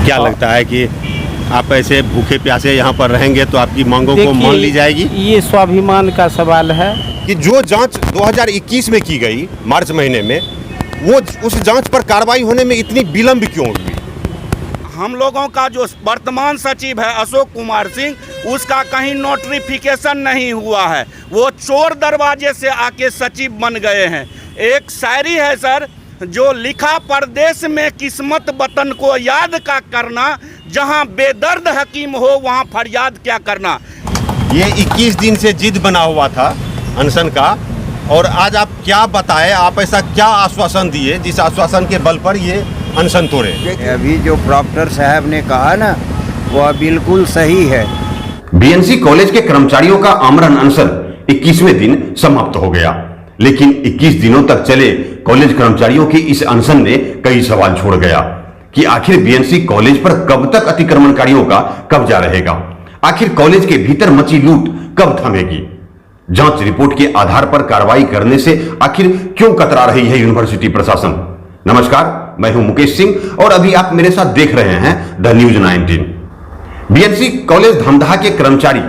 क्या लगता है कि आप ऐसे भूखे प्यासे यहाँ पर रहेंगे तो आपकी मांगों को मान ली जाएगी? ये स्वाभिमान का सवाल है कि जो जांच 2021 में की गई मार्च महीने में, वो उस जांच पर कार्रवाई होने में इतनी विलंब क्यों हुई? हम लोगों का जो वर्तमान सचिव है अशोक कुमार सिंह, उसका कहीं नोटिफिकेशन नहीं हुआ है। वो चोर दरवाजे से आके सचिव बन गए हैं। एक शायरी है सर, जो लिखा परदेश में किस्मत वतन को याद का करना, जहां बेदर्द हकीम हो वहां फरियाद क्या करना। ये 21 दिन से जिद बना हुआ था अनशन का, और आज आप क्या बताएं, आप ऐसा क्या आश्वासन दिए जिस आश्वासन के बल पर ये अनशन तोड़े? अभी जो प्रॉक्टर साहब ने कहा ना, वह बिल्कुल सही है। बीएनसी कॉलेज के कर्मचारियों का आमरण अनशन 21वें दिन समाप्त हो गया, लेकिन 21 दिनों तक चले कॉलेज कर्मचारियों की इस अनशन ने कई सवाल छोड़ गया कि आखिर बीएनसी कॉलेज पर कब तक अतिक्रमणकारियों का कब्जा रहेगा, आखिर कॉलेज के भीतर मची लूट कब थमेगी, जांच रिपोर्ट के आधार पर कार्रवाई करने से आखिर क्यों कतरा रही है यूनिवर्सिटी प्रशासन। नमस्कार, मैं हूं मुकेश सिंह और अभी आप मेरे साथ देख रहे हैं the news 19। BNC college Dhamdaha के कर्मचारी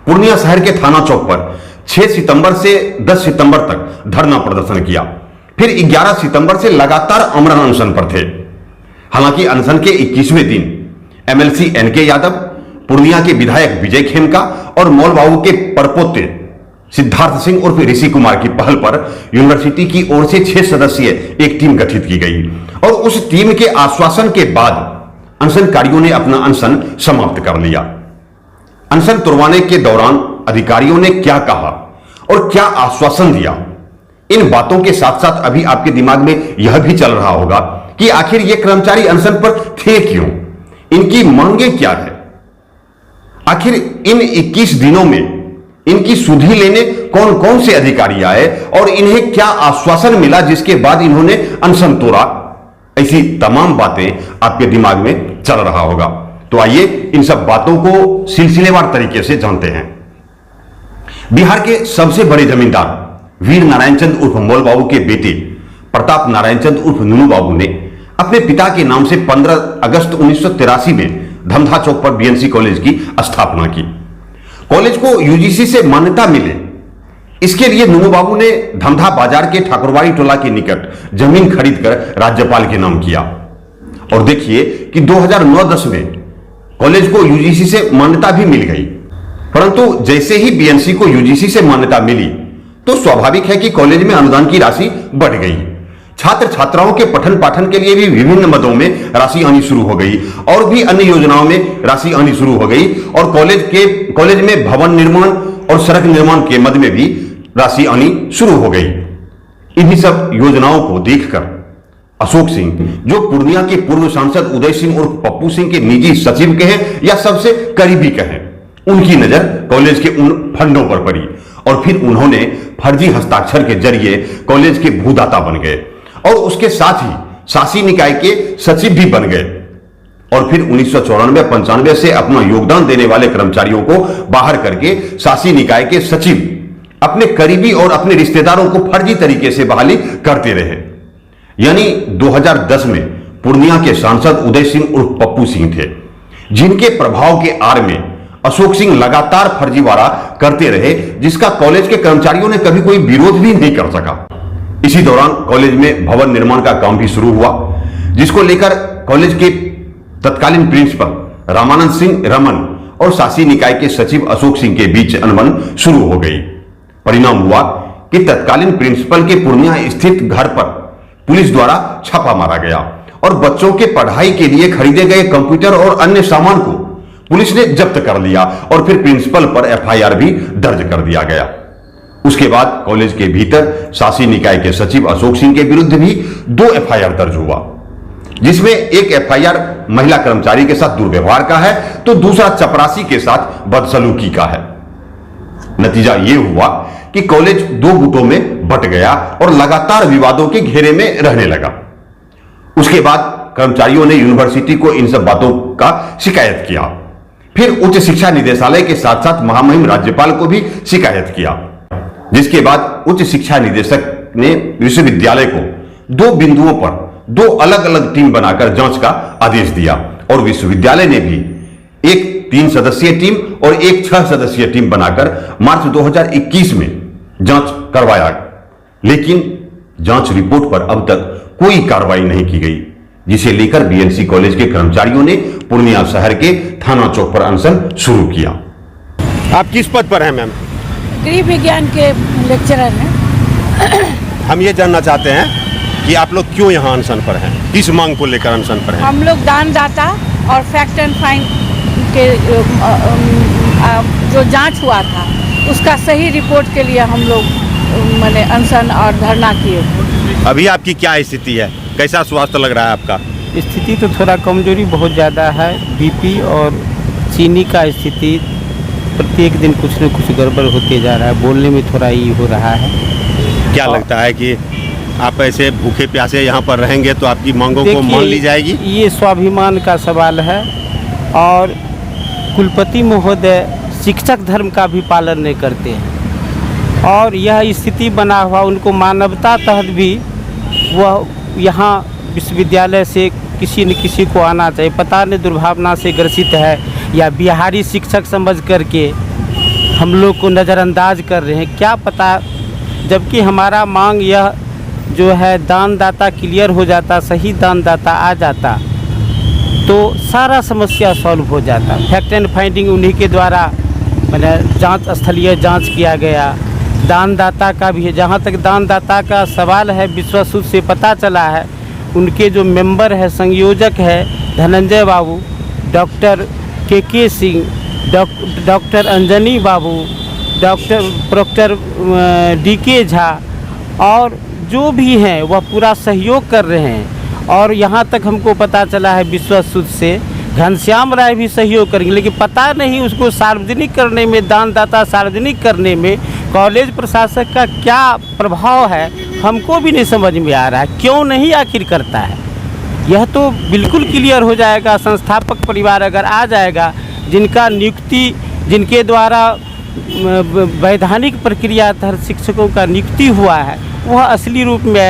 पूर्णिया शहर के थाना चौक पर 6 सितंबर से 10 सितंबर तक धरना प्रदर्शन किया, फिर 11 सितंबर से लगातार आमरण अनशन पर थे। हालांकि अनशन के 21वें दिन एमएलसी एनके यादव, पूर्णिया के विधायक विजय खेमका और मौलबाबू के परपोते सिद्धार्थ सिंह उर्फ ऋषि कुमार की पहल पर यूनिवर्सिटी की ओर से 6 सदस्यीय एक टीम गठित की गई और उस टीम के आश्वासन के बाद अनशनकारियों ने अपना अनशन समाप्त कर लिया। अनशन तुड़वाने के दौरान अधिकारियों ने क्या कहा और क्या आश्वासन दिया, इन बातों के साथ साथ अभी आपके दिमाग में यह भी चल रहा होगा कि आखिर ये कर्मचारी अनशन पर थे क्यों, इनकी मांगें क्या है, आखिर इन 21 दिनों में इनकी सुधि लेने कौन कौन से अधिकारी आए और इन्हें क्या आश्वासन मिला जिसके बाद इन्होंने अनशन तोड़ा। ऐसी तमाम बातें आपके दिमाग में चल रहा होगा, तो आइए इन सब बातों को सिलसिलेवार तरीके से जानते हैं। बिहार के सबसे बड़े जमींदार वीर नारायण चंद उर्फ मौल बाबू के बेटे प्रताप नारायण चंद उर्फ नुनू बाबू ने अपने पिता के नाम से 15 अगस्त 1983 में धमधा चौक पर बीएनसी कॉलेज की स्थापना की। कॉलेज को यूजीसी से मान्यता मिले, इसके लिए नुनू बाबू ने धमधा बाजार के ठाकुरबाड़ी टोला के निकट जमीन खरीदकर राज्यपाल के नाम किया। और देखिए कि 2009-10 में कॉलेज को यूजीसी से मान्यता भी मिल गई, परंतु जैसे ही बीएनसी को यूजीसी से मान्यता मिली तो स्वाभाविक है कि कॉलेज में अनुदान की राशि बढ़ गई। छात्र छात्राओं के पठन पाठन के लिए भी विभिन्न मदों में राशि आनी शुरू हो गई और भी अन्य योजनाओं में राशि आनी शुरू हो गई और कॉलेज में भवन निर्माण और सड़क निर्माण के मद में भी राशि आनी शुरू हो गई। इन्हीं सब योजनाओं को देखकर अशोक सिंह, जो पूर्णिया के पूर्व सांसद उदय सिंह उर्फ पप्पू सिंह के निजी सचिव कहें या सबसे करीबी कहें, उनकी नजर कॉलेज के उन फंडों पर पड़ी और फिर उन्होंने फर्जी हस्ताक्षर के जरिए कॉलेज के भूदाता बन गए और उसके साथ ही शासी निकाय के सचिव भी बन गए। और फिर 1994-95 से अपना योगदान देने वाले कर्मचारियों को बाहर करके शासी निकाय के सचिव अपने करीबी और अपने रिश्तेदारों को फर्जी तरीके से बहाली करते रहे। यानी 2010 में पूर्णिया के सांसद उदय सिंह उर्फ पप्पू सिंह थे, जिनके प्रभाव के आड़ में अशोक सिंह लगातार फर्जीवाड़ा करते रहे, जिसका कॉलेज के कर्मचारियों ने कभी कोई विरोध भी नहीं कर सका। इसी दौरान कॉलेज में भवन निर्माण का काम भी शुरू हुआ, जिसको लेकर कॉलेज के तत्कालीन प्रिंसिपल रामानंद सिंह रमन और शासी निकाय के सचिव अशोक सिंह के बीच अनबन शुरू हो गई। परिणाम हुआ कि तत्कालीन प्रिंसिपल के पूर्णिया स्थित घर पर पुलिस द्वारा छापा मारा गया और बच्चों के पढ़ाई के लिए खरीदे गए कंप्यूटर और अन्य सामान को पुलिस ने जब्त कर लिया और फिर प्रिंसिपल पर एफआईआर भी दर्ज कर दिया गया। उसके बाद कॉलेज के भीतर शासी निकाय के सचिव अशोक सिंह के विरुद्ध भी 2 एफआईआर दर्ज हुआ, जिसमें एक एफआईआर महिला कर्मचारी के साथ दुर्व्यवहार का है तो दूसरा चपरासी के साथ बदसलूकी का है। नतीजा यह हुआ कि कॉलेज 2 गुटों में बंट गया और लगातार विवादों के घेरे में रहने लगा। उसके बाद कर्मचारियों ने यूनिवर्सिटी को इन सब बातों का शिकायत किया, फिर उच्च शिक्षा निदेशालय के साथ साथ महामहिम राज्यपाल को भी शिकायत किया, जिसके बाद उच्च शिक्षा निदेशक ने विश्वविद्यालय को 2 बिंदुओं पर 2 अलग अलग टीम बनाकर जांच का आदेश दिया और विश्वविद्यालय ने भी एक 3 सदस्यीय टीम और एक 6 सदस्यीय टीम बनाकर मार्च 2021 में जांच करवाया, लेकिन जांच रिपोर्ट पर अब तक कोई कार्रवाई नहीं की गई, जिसे लेकर बीएनसी कॉलेज के कर्मचारियों ने पूर्णिया शहर के थाना चौक पर अनशन शुरू किया। आप किस पद पर हैं मैम? गृह विज्ञान के लेक्चरर हैं। हम ये जानना चाहते हैं कि आप लोग क्यों यहाँ अनशन पर हैं, किस मांग को लेकर अनशन पर हैं? हम लोग दानदाता और फैक्ट एंड फाइंड के जो जांच हुआ था उसका सही रिपोर्ट के लिए हम लोग मैंने अनशन और धरना किए थे। अभी आपकी क्या स्थिति है, कैसा स्वास्थ्य लग रहा है आपका? स्थिति तो थोड़ा कमजोरी बहुत ज़्यादा है। बीपी और चीनी का स्थिति प्रत्येक दिन कुछ न कुछ गड़बड़ होते जा रहा है, बोलने में थोड़ा ही हो रहा है। क्या लगता है कि आप ऐसे भूखे प्यासे यहाँ पर रहेंगे तो आपकी मांगों को मान ली जाएगी? ये स्वाभिमान का सवाल है और कुलपति महोदय शिक्षक धर्म का भी पालन नहीं करते हैं और यह स्थिति बना हुआ, उनको मानवता तहत भी वह यहाँ विश्वविद्यालय से किसी न किसी को आना चाहिए। पता नहीं दुर्भावना से ग्रसित है या बिहारी शिक्षक समझ करके हम लोग को नज़रअंदाज कर रहे हैं, क्या पता। जबकि हमारा मांग यह जो है दानदाता क्लियर हो जाता, सही दानदाता आ जाता तो सारा समस्या सॉल्व हो जाता। फैक्ट एंड फाइंडिंग उन्हीं के द्वारा मैंने जांच स्थलीय जांच किया गया। दानदाता का भी है, जहाँ तक दानदाता का सवाल है विश्वसूत से पता चला है, उनके जो मेंबर है संयोजक है धनंजय बाबू, डॉक्टर के सिंह, डॉक्टर अंजनी बाबू, डॉक्टर प्रोक्टर DK झा और जो भी हैं वह पूरा सहयोग कर रहे हैं। और यहाँ तक हमको पता चला है विश्वसूत से घनश्याम राय भी सहयोग करेंगे, लेकिन पता नहीं उसको सार्वजनिक करने में, दानदाता सार्वजनिक करने में कॉलेज प्रशासक का क्या प्रभाव है हमको भी नहीं समझ में आ रहा है। क्यों नहीं आखिर करता है, यह तो बिल्कुल क्लियर हो जाएगा। संस्थापक परिवार अगर आ जाएगा, जिनका नियुक्ति, जिनके द्वारा वैधानिक प्रक्रिया तहत शिक्षकों का नियुक्ति हुआ है, वह असली रूप में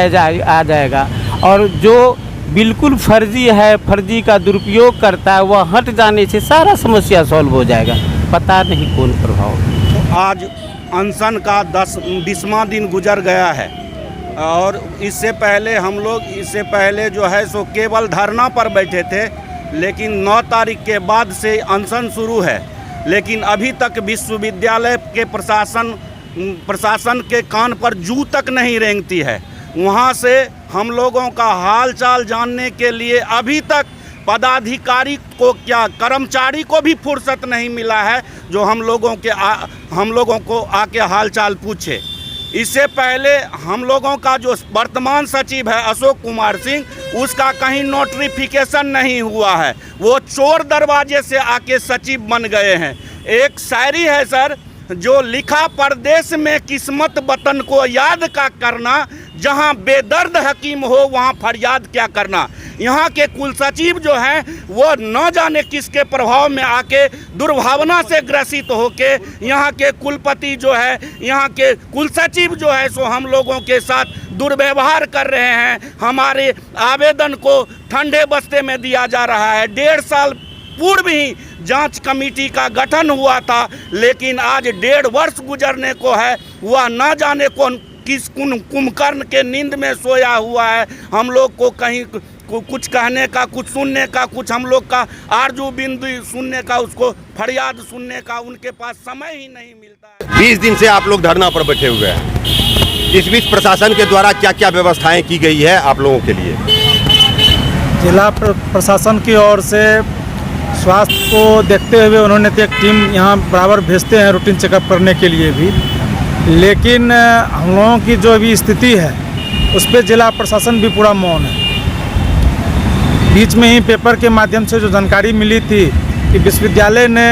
आ जाएगा और जो बिल्कुल फर्जी है, फर्जी का दुरुपयोग करता है, वह हट जाने से सारा समस्या सॉल्व हो जाएगा। पता नहीं कौन प्रभाव। आज अनशन का 20वां दिन गुजर गया है और इससे पहले जो है सो केवल धरना पर बैठे थे, लेकिन 9 तारीख के बाद से अनशन शुरू है। लेकिन अभी तक विश्वविद्यालय के प्रशासन के कान पर जू तक नहीं रेंगती है। वहाँ से हम लोगों का हाल चाल जानने के लिए अभी तक पदाधिकारी को क्या कर्मचारी को भी फुर्सत नहीं मिला है जो हम लोगों को आके हाल चाल पूछे। इससे पहले हम लोगों का जो वर्तमान सचिव है अशोक कुमार सिंह, उसका कहीं नोटिफिकेशन नहीं हुआ है, वो चोर दरवाजे से आके सचिव बन गए हैं। एक शायरी है सर, जो लिखा परदेश में किस्मत वतन को याद का करना, जहां बेदर्द हकीम हो वहां फरियाद क्या करना। यहाँ के कुल सचिव जो हैं वो न जाने किसके प्रभाव में आके दुर्भावना से ग्रसित होके यहाँ के कुलपति जो है, यहाँ के कुल सचिव जो है सो हम लोगों के साथ दुर्व्यवहार कर रहे हैं। हमारे आवेदन को ठंडे बस्ते में दिया जा रहा है। 1.5 साल पूर्व ही जांच कमेटी का गठन हुआ था, लेकिन आज 1.5 वर्ष गुजरने को है, वह न जाने कौन किस कुंभकर्ण के नींद में सोया हुआ है। हम लोग को कहीं कुछ कहने का, कुछ सुनने का, कुछ हम लोग का आरजू बिंदु सुनने का, उसको फरियाद सुनने का उनके पास समय ही नहीं मिलता है। 20 दिन से आप लोग धरना पर बैठे हुए हैं। इस बीच प्रशासन के द्वारा क्या क्या व्यवस्थाएं की गई है आप लोगों के लिए? जिला प्रशासन की ओर से स्वास्थ्य को देखते हुए उन्होंने तो एक टीम यहाँ बराबर भेजते हैं रूटीन चेकअप करने के लिए भी, लेकिन हम लोगों की जो अभी स्थिति है उस पर जिला प्रशासन भी पूरा मौन है। बीच में ही पेपर के माध्यम से जो जानकारी मिली थी कि विश्वविद्यालय ने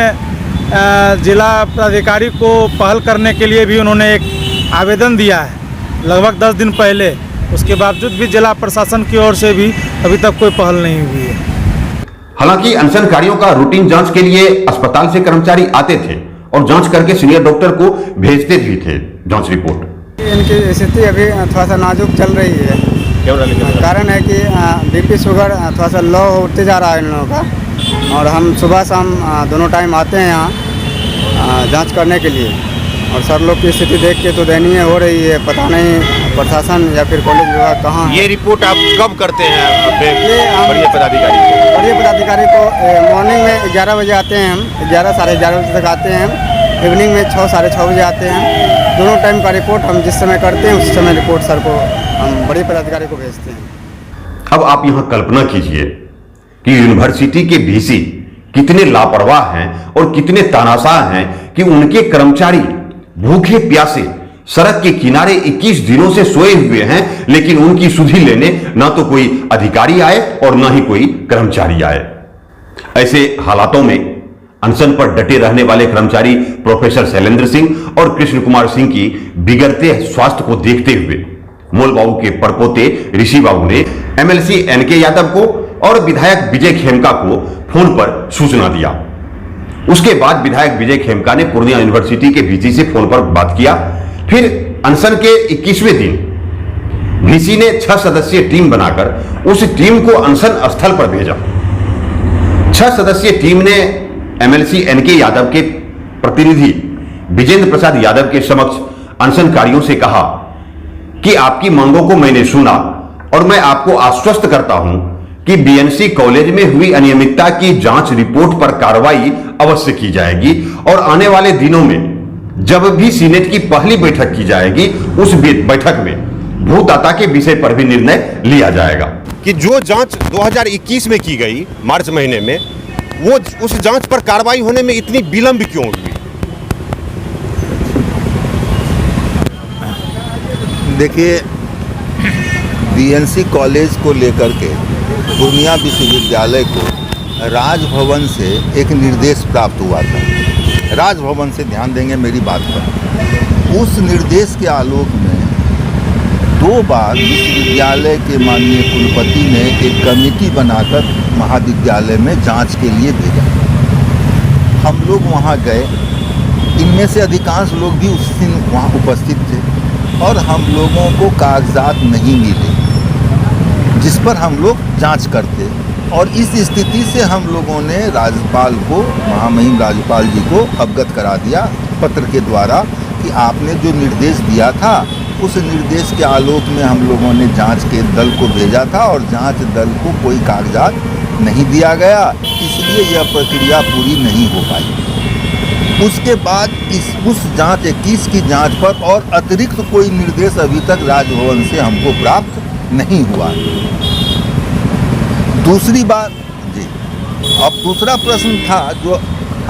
जिला प्राधिकारी को पहल करने के लिए भी उन्होंने एक आवेदन दिया है लगभग 10 दिन पहले, उसके बावजूद भी जिला प्रशासन की ओर से भी अभी तक कोई पहल नहीं हुई है। हालांकि अनशनकारियों का रूटीन जांच के लिए अस्पताल से कर्मचारी आते थे और जांच करके सीनियर डॉक्टर को भेजते भी थे जांच रिपोर्ट। इनकी स्थिति अभी थोड़ा सा नाजुक चल रही है। कारण है कि बीपी शुगर थोड़ा सा लो होते जा रहा है इन लोगों का, और हम सुबह शाम दोनों टाइम आते हैं यहाँ जांच करने के लिए। और सर लोग की स्थिति देख के तो दयनीय हो रही है। पता नहीं प्रशासन या फिर कॉलेज विभाग कहाँ है। ये रिपोर्ट आप कब करते हैं अपने ये हम वरीय पदाधिकारी को? वरीय पदाधिकारी को मॉर्निंग में 11 बजे आते हैं हम, 11 साढ़े 11 बजे तक आते हैं हम। इवनिंग में 6 साढ़े 6 बजे आते हैं। दोनों टाइम का रिपोर्ट हम जिस समय करते हैं उस समय रिपोर्ट सर को हम वरीय पदाधिकारी को भेजते हैं। अब आप यहां कल्पना कीजिए कि यूनिवर्सिटी के वीसी कितने लापरवाह हैं और कितने तानाशाह हैं कि उनके कर्मचारी भूखे प्यासे सड़क के किनारे 21 दिनों से सोए हुए हैं, लेकिन उनकी सुधि लेने ना तो कोई अधिकारी आए और ना ही कोई कर्मचारी आए। ऐसे हालातों में अनशन पर डटे रहने वाले कर्मचारी प्रोफेसर शैलेंद्र सिंह और कृष्ण कुमार सिंह की बिगड़ते स्वास्थ्य को देखते हुए मोल बाबू के परपोते ऋषि बाबू ने एमएलसी एनके यादव को और विधायक विजय खेमका को फोन पर सूचना दिया। उसके बाद विधायक विजय खेमका ने पूर्णिया यूनिवर्सिटी के वीसी से फोन पर बात किया। फिर अनशन के 21वें दिन वीसी ने 6 सदस्यीय टीम बनाकर उस टीम को अनशन स्थल पर भेजा। 6 सदस्यीय टीम ने एमएलसी एनके यादव के प्रतिनिधि विजेंद्र प्रसाद यादव के समक्ष अनशनकारियों से कहा कि आपकी मांगों को मैंने सुना और मैं आपको आश्वस्त करता हूं कि बीएनसी कॉलेज में हुई अनियमितता की जांच रिपोर्ट पर कार्रवाई अवश्य की जाएगी और आने वाले दिनों में जब भी सीनेट की पहली बैठक की जाएगी उस बैठक में भूदाता के विषय पर भी निर्णय लिया जाएगा। कि जो जांच 2021 में की गई मार्च महीने में, वो उस जांच पर कार्रवाई होने में इतनी विलंब क्यों हुई? देखिए, बीएनसी कॉलेज को लेकर के पूर्णिया विश्वविद्यालय को राजभवन से एक निर्देश प्राप्त हुआ था। राजभवन से, ध्यान देंगे मेरी बात पर। उस निर्देश के आलोक में 2 बार विश्वविद्यालय के माननीय कुलपति ने एक कमेटी बनाकर महाविद्यालय में जांच के लिए भेजा। हम लोग वहां गए, इनमें से अधिकांश लोग भी उस दिन वहां उपस्थित थे और हम लोगों को कागजात नहीं मिले जिस पर हम लोग जांच करते। और इस स्थिति से हम लोगों ने राज्यपाल को, महामहिम राज्यपाल जी को अवगत करा दिया पत्र के द्वारा कि आपने जो निर्देश दिया था उस निर्देश के आलोक में हम लोगों ने जांच के दल को भेजा था और जांच दल को कोई कागजात नहीं दिया गया, इसलिए यह प्रक्रिया पूरी नहीं हो पाई। उसके बाद उस जांच 21 की जांच पर और अतिरिक्त कोई निर्देश अभी तक राजभवन से हमको प्राप्त नहीं हुआ। दूसरी बात जी, अब दूसरा प्रश्न था जो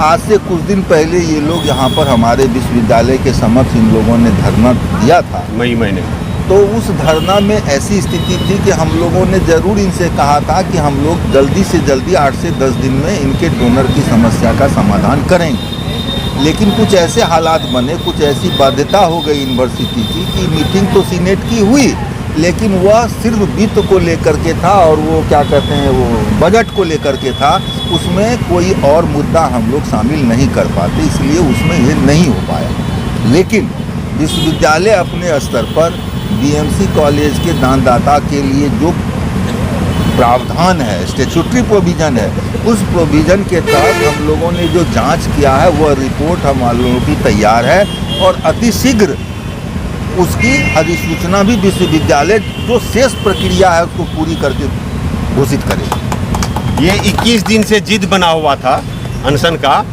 आज से कुछ दिन पहले ये लोग यहाँ पर हमारे विश्वविद्यालय के समक्ष इन लोगों ने धरना दिया था मई महीने। तो उस धरना में ऐसी स्थिति थी कि हम लोगों ने ज़रूर इनसे कहा था कि हम लोग जल्दी से जल्दी 8 से 10 दिन में इनके डोनर की समस्या का समाधान करेंगे। लेकिन कुछ ऐसे हालात बने, कुछ ऐसी बाध्यता हो गई यूनिवर्सिटी की कि मीटिंग तो सीनेट की हुई लेकिन वह सिर्फ वित्त को लेकर के था और वो क्या कहते हैं वो बजट को लेकर के था, उसमें कोई और मुद्दा हम लोग शामिल नहीं कर पाते, इसलिए उसमें ये नहीं हो पाया। लेकिन विश्वविद्यालय अपने स्तर पर बीएमसी कॉलेज के दानदाता के लिए जो प्रावधान है, स्टैट्यूटरी प्रोविज़न है, उस प्रोविज़न के तहत हम लोगों ने जो जांच किया है वह रिपोर्ट हम लोगों की तैयार है और अतिशीघ्र उसकी अधिसूचना भी विश्वविद्यालय जो शेष प्रक्रिया है उसको पूरी करके घोषित करेगा। ये 21 दिन से जिद बना हुआ था अनशन का,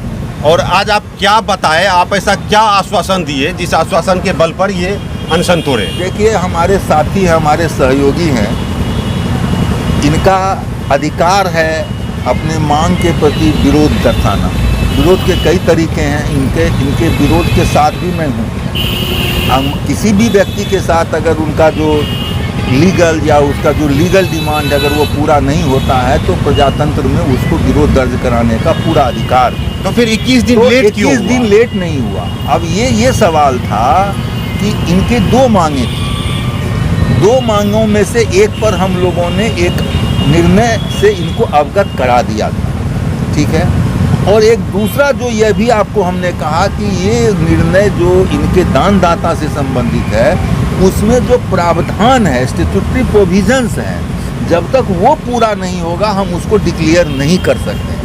और आज आप क्या बताएं, आप ऐसा क्या आश्वासन दिए जिस आश्वासन के बल पर ये अनशन तोड़े? देखिए, हमारे साथी हैं, हमारे सहयोगी हैं, इनका अधिकार है अपने मांग के प्रति विरोध दर्शाना। विरोध के कई तरीके हैं, इनके विरोध के साथ भी मैं हूँ। हम किसी भी व्यक्ति के साथ अगर उनका जो लीगल या उसका जो लीगल डिमांड अगर वो पूरा नहीं होता है तो प्रजातंत्र में उसको विरोध दर्ज कराने का पूरा अधिकार। तो फिर 21 दिन तो लेट क्यों हुआ? 21 दिन लेट नहीं हुआ। अब ये सवाल था कि इनके 2 मांगे थी, 2 मांगों में से एक पर हम लोगों ने एक निर्णय से इनको अवगत करा दिया था, ठीक है। और एक दूसरा जो यह भी आपको हमने कहा कि ये निर्णय जो इनके दानदाता से संबंधित है उसमें जो प्रावधान है, स्टैट्यूटरी प्रोविजंस हैं, जब तक वो पूरा नहीं होगा हम उसको डिक्लेयर नहीं कर सकते।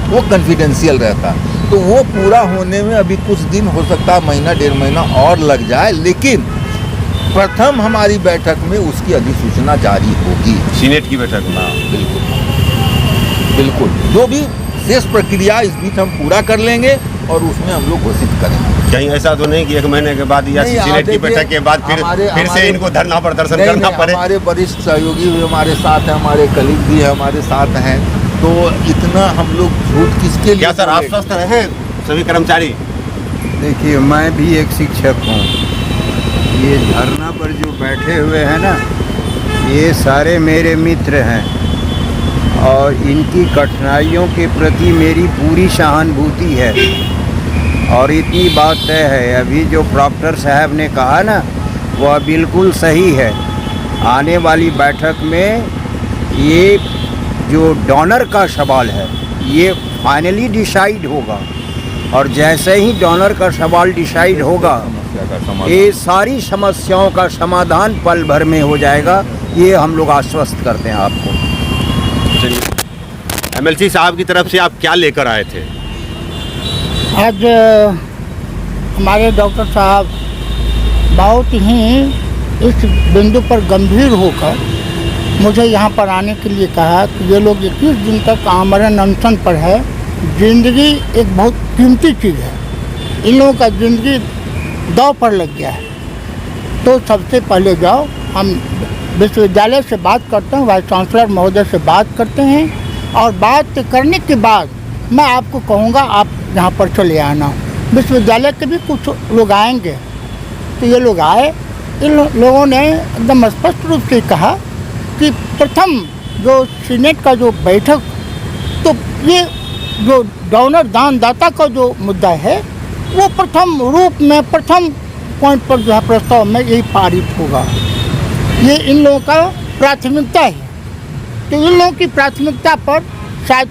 वो कॉन्फिडेंशियल रहता। तो वो पूरा होने में अभी कुछ दिन हो सकता है, महीना 1.5 महीना और लग जाए, लेकिन प्रथम हमारी बैठक में उसकी अधिसूचना जारी होगी। सीनेट की बैठक में बिल्कुल बिल्कुल, जो भी शेष प्रक्रिया इस बीच हम पूरा कर लेंगे और उसमें हम लोग घोषित करेंगे। कहीं ऐसा तो नहीं कि 1 महीने के बाद या सीनेट की बैठक के बाद फिर से इनको धरना प्रदर्शन करना पड़े? हमारे वरिष्ठ सहयोगी भी हमारे साथ हैं, हमारे कलीग भी हमारे साथ हैं, तो इतना हम लोग झूठ किसके लिए? क्या सर आप स्वस्थ रहे सभी कर्मचारी? देखिए, मैं भी एक शिक्षक हूँ। ये धरना पर जो बैठे हुए हैं ना, ये सारे मेरे मित्र हैं और इनकी कठिनाइयों के प्रति मेरी पूरी सहानुभूति है। और इतनी बात तय है, अभी जो प्रॉक्टर साहब ने कहा ना, वह बिल्कुल सही है। आने वाली बैठक में ये जो डोनर का सवाल है, ये फाइनली डिसाइड होगा, और जैसे ही डोनर का सवाल डिसाइड होगा, ये सारी समस्याओं का समाधान पल भर में हो जाएगा। ये हम लोग आश्वस्त करते हैं आपको। एमएलसी साहब की तरफ से आप क्या लेकर आए थे? आज हमारे डॉक्टर साहब बहुत ही इस बिंदु पर गंभीर होकर मुझे यहाँ पर आने के लिए कहा कि ये लोग 21 दिन तक आमरण अनशन पर है। ज़िंदगी एक बहुत कीमती चीज़ है, इन लोगों का ज़िंदगी दांव पर लग गया है। तो सबसे पहले जाओ, हम विश्वविद्यालय से बात करते हैं, वाइस चांसलर महोदय से बात करते हैं, और बात करने के बाद मैं आपको कहूँगा आप यहाँ पर चले आना। विश्वविद्यालय के भी कुछ लोग आएंगे। तो ये लोग आए, इन लोगों ने एकदम स्पष्ट रूप से कहा कि प्रथम जो सीनेट का जो बैठक, तो ये जो डोनर दानदाता का जो मुद्दा है, वो प्रथम रूप में प्रथम पॉइंट पर जो है प्रस्ताव में यही पारित होगा। ये इन लोगों का प्राथमिकता है। तो इन लोगों की प्राथमिकता पर शायद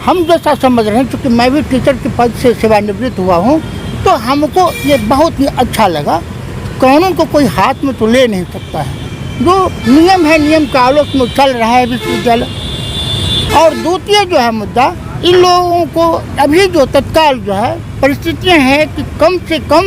हम जैसा समझ रहे हैं, क्योंकि मैं भी टीचर के पद से सेवानिवृत्त हुआ हूँ, तो हमको ये बहुत ही अच्छा लगा। कानून को कोई हाथ में तो ले नहीं सकता है, जो नियम है नियम के आलोक में चल रहा है विश्वविद्यालय। और द्वितीय जो है मुद्दा, इन लोगों को अभी जो तत्काल जो है परिस्थितियाँ हैं कि कम से कम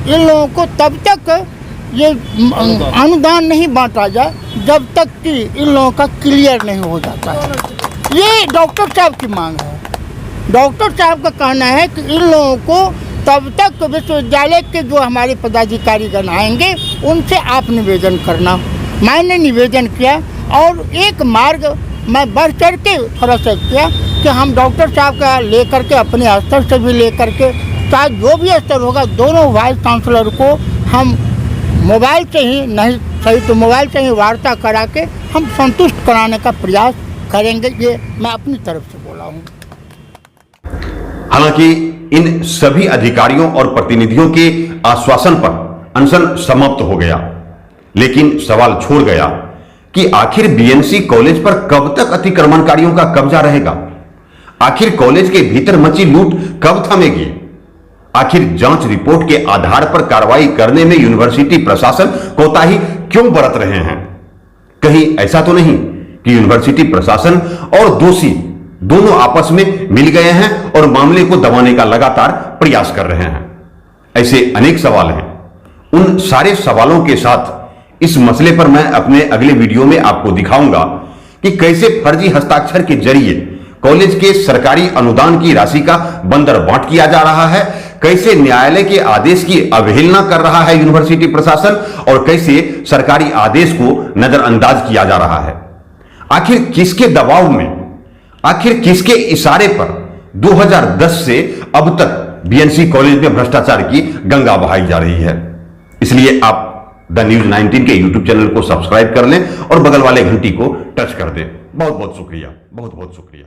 इन लोगों को तब तक ये अनुदान नहीं बांटा जाए जब तक कि इन लोगों का क्लियर नहीं हो जाता है। ये डॉक्टर साहब की मांग है। डॉक्टर साहब का कहना है कि इन लोगों को तब तक विश्वविद्यालय के जो हमारे पदाधिकारीगण आएंगे उनसे आप निवेदन करना। मैंने निवेदन किया और एक मार्ग मैं बढ़ चढ़ के थोड़ा सा किया कि हम डॉक्टर साहब का लेकर के अपने स्तर से भी लेकर के, चाहे जो भी स्तर होगा, दोनों वाइस चांसलर को हम मोबाइल से ही, नहीं सही तो मोबाइल से ही वार्ता करा के हम संतुष्ट कराने का प्रयास करेंगे। ये मैं अपनी तरफ से बोला हूँ। हालांकि इन सभी अधिकारियों और प्रतिनिधियों के आश्वासन पर अनशन समाप्त हो गया, लेकिन सवाल छोड़ गया कि आखिर बीएनसी कॉलेज पर कब तक अतिक्रमणकारियों का कब्जा रहेगा? आखिर कॉलेज के भीतर मची लूट कब थमेगी? आखिर जांच रिपोर्ट के आधार पर कार्रवाई करने में यूनिवर्सिटी प्रशासन कोताही क्यों बरत रहे हैं? कहीं ऐसा तो नहीं कि यूनिवर्सिटी प्रशासन और दोषी दोनों आपस में मिल गए हैं और मामले को दबाने का लगातार प्रयास कर रहे हैं? ऐसे अनेक सवाल हैं। उन सारे सवालों के साथ इस मसले पर मैं अपने अगले वीडियो में आपको दिखाऊंगा कि कैसे फर्जी हस्ताक्षर के जरिए कॉलेज के सरकारी अनुदान की राशि का बंदरबांट किया जा रहा है, कैसे न्यायालय के आदेश की अवहेलना कर रहा है यूनिवर्सिटी प्रशासन, और कैसे सरकारी आदेश को नजरअंदाज किया जा रहा है। आखिर किसके दबाव में, आखिर किसके इशारे पर 2010 से अब तक बीएनसी कॉलेज में भ्रष्टाचार की गंगा बहाई जा रही है? इसलिए आप द न्यूज 19 के यूट्यूब चैनल को सब्सक्राइब कर लें और बगल वाले घंटी को टच कर दें। बहुत बहुत शुक्रिया, बहुत बहुत शुक्रिया।